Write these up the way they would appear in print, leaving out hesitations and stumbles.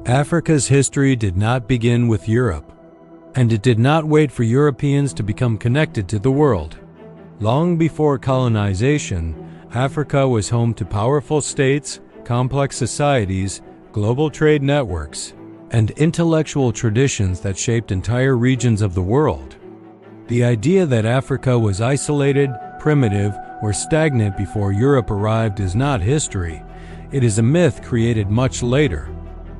Africa's history did not begin with Europe, and it did not wait for Europeans to become connected to the world. Long before colonization, Africa was home to powerful states, complex societies, global trade networks, and intellectual traditions that shaped entire regions of the world. The idea that Africa was isolated, primitive, or stagnant before Europe arrived is not history. It is a myth created much later.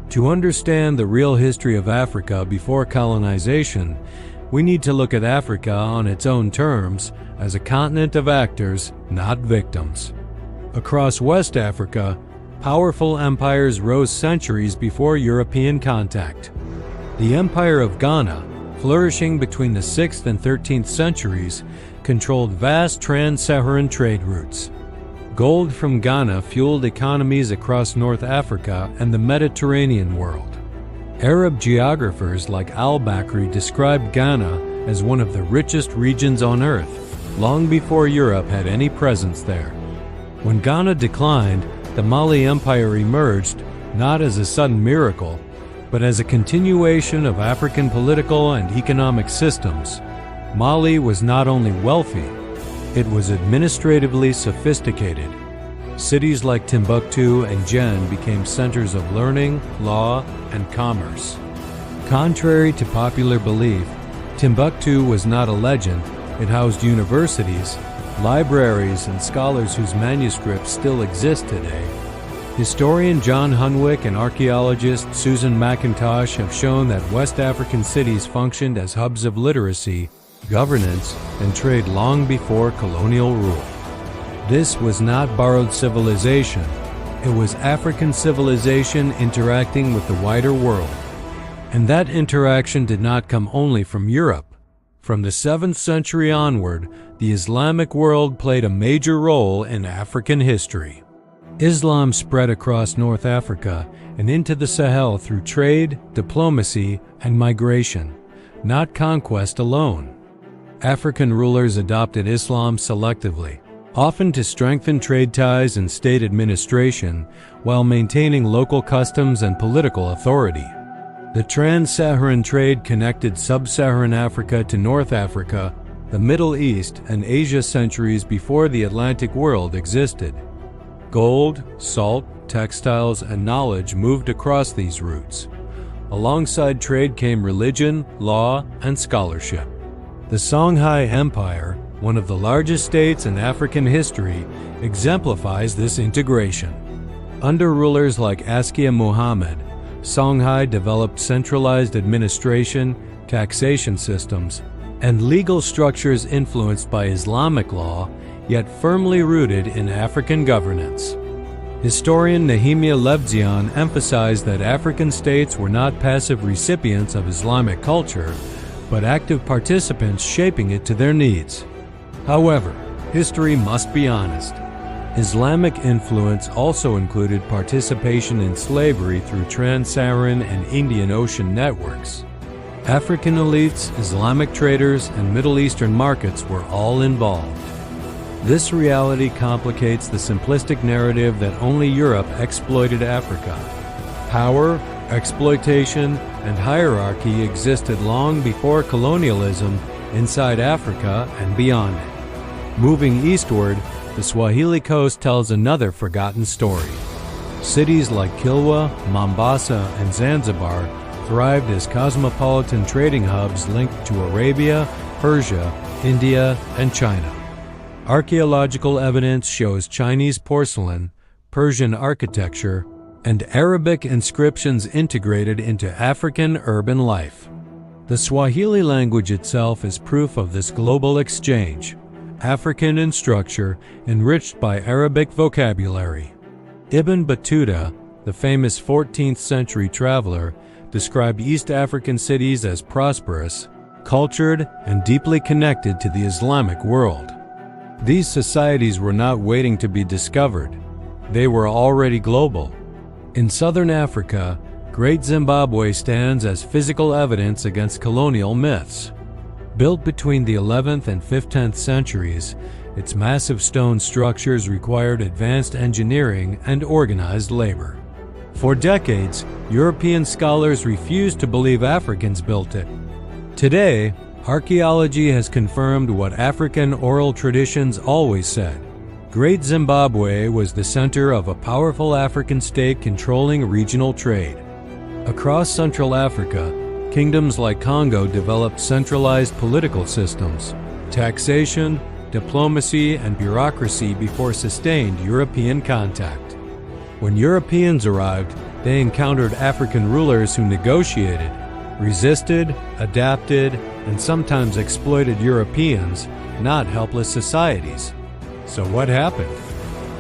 To understand the real history of Africa before colonization, we need to look at Africa on its own terms, as a continent of actors, not victims. Across West Africa, powerful empires rose centuries before European contact. The Empire of Ghana, flourishing between the 6th and 13th centuries, controlled vast trans-Saharan trade routes. Gold from Ghana fueled economies across North Africa and the Mediterranean world. Arab geographers like al-Bakri described Ghana as one of the richest regions on earth, long before Europe had any presence there. When Ghana declined, the Mali Empire emerged, not as a sudden miracle, but as a continuation of African political and economic systems. Mali was not only wealthy, it was administratively sophisticated. Cities like Timbuktu and Djenné became centers of learning, law, and commerce. Contrary to popular belief, Timbuktu was not a legend. It housed universities, libraries, and scholars whose manuscripts still exist today. Historian John Hunwick and archaeologist Susan McIntosh have shown that West African cities functioned as hubs of literacy, governance, and trade long before colonial rule. This was not borrowed civilization. It was African civilization interacting with the wider world. And that interaction did not come only from Europe. From the 7th century onward, the Islamic world played a major role in African history. Islam spread across North Africa and into the Sahel through trade, diplomacy, and migration, not conquest alone. African rulers adopted Islam selectively, often to strengthen trade ties and state administration while maintaining local customs and political authority. The trans-Saharan trade connected sub-Saharan Africa to North Africa, the Middle East, and Asia centuries before the Atlantic world existed. Gold, salt, textiles, and knowledge moved across these routes. Alongside trade came religion, law, and scholarship. The Songhai Empire, one of the largest states in African history, exemplifies this integration. Under rulers like Askia Muhammad, Songhai developed centralized administration, taxation systems, and legal structures influenced by Islamic law, yet firmly rooted in African governance. Historian Nehemiah Lebzian emphasized that African states were not passive recipients of Islamic culture, but active participants shaping it to their needs. However, history must be honest. Islamic influence also included participation in slavery through trans-Saharan and Indian Ocean networks. African elites, Islamic traders, and Middle Eastern markets were all involved. This reality complicates the simplistic narrative that only Europe exploited Africa. Power, exploitation, and hierarchy existed long before colonialism inside Africa and beyond it. Moving eastward, the Swahili coast tells another forgotten story. Cities like Kilwa, Mombasa, and Zanzibar thrived as cosmopolitan trading hubs linked to Arabia, Persia, India, and China. Archaeological evidence shows Chinese porcelain, Persian architecture, and Arabic inscriptions integrated into African urban life. The Swahili language itself is proof of this global exchange, African in structure, enriched by Arabic vocabulary. Ibn Battuta, the famous 14th century traveler, described East African cities as prosperous, cultured, and deeply connected to the Islamic world. These societies were not waiting to be discovered. They were already global. In southern Africa, Great Zimbabwe stands as physical evidence against colonial myths. Built between the 11th and 15th centuries, its massive stone structures required advanced engineering and organized labor. For decades, European scholars refused to believe Africans built it. Today, archaeology has confirmed what African oral traditions always said. Great Zimbabwe was the center of a powerful African state controlling regional trade. Across Central Africa, kingdoms like Congo developed centralized political systems, taxation, diplomacy, and bureaucracy before sustained European contact. When Europeans arrived, they encountered African rulers who negotiated, resisted, adapted, and sometimes exploited Europeans, not helpless societies. So what happened?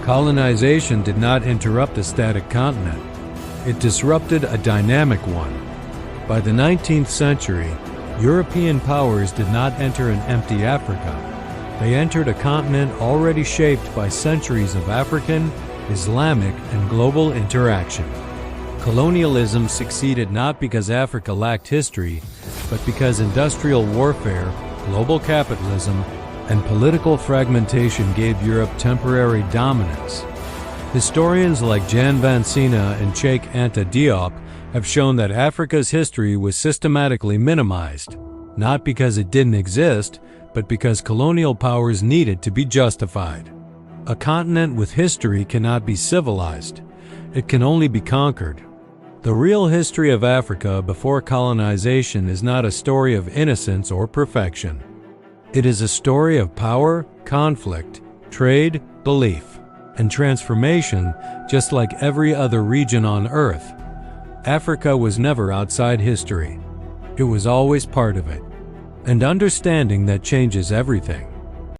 Colonization did not interrupt a static continent. It disrupted a dynamic one. By the 19th century, European powers did not enter an empty Africa. They entered a continent already shaped by centuries of African, Islamic, and global interaction. Colonialism succeeded not because Africa lacked history, but because industrial warfare, global capitalism, and political fragmentation gave Europe temporary dominance. Historians like Jan van Sina and Cheikh Anta Diop have shown that Africa's history was systematically minimized, not because it didn't exist, but because colonial powers needed to be justified. A continent with history cannot be civilized. It can only be conquered. The real history of Africa before colonization is not a story of innocence or perfection. It is a story of power, conflict, trade, belief, and transformation, just like every other region on Earth. Africa was never outside history. It was always part of it. And understanding that changes everything.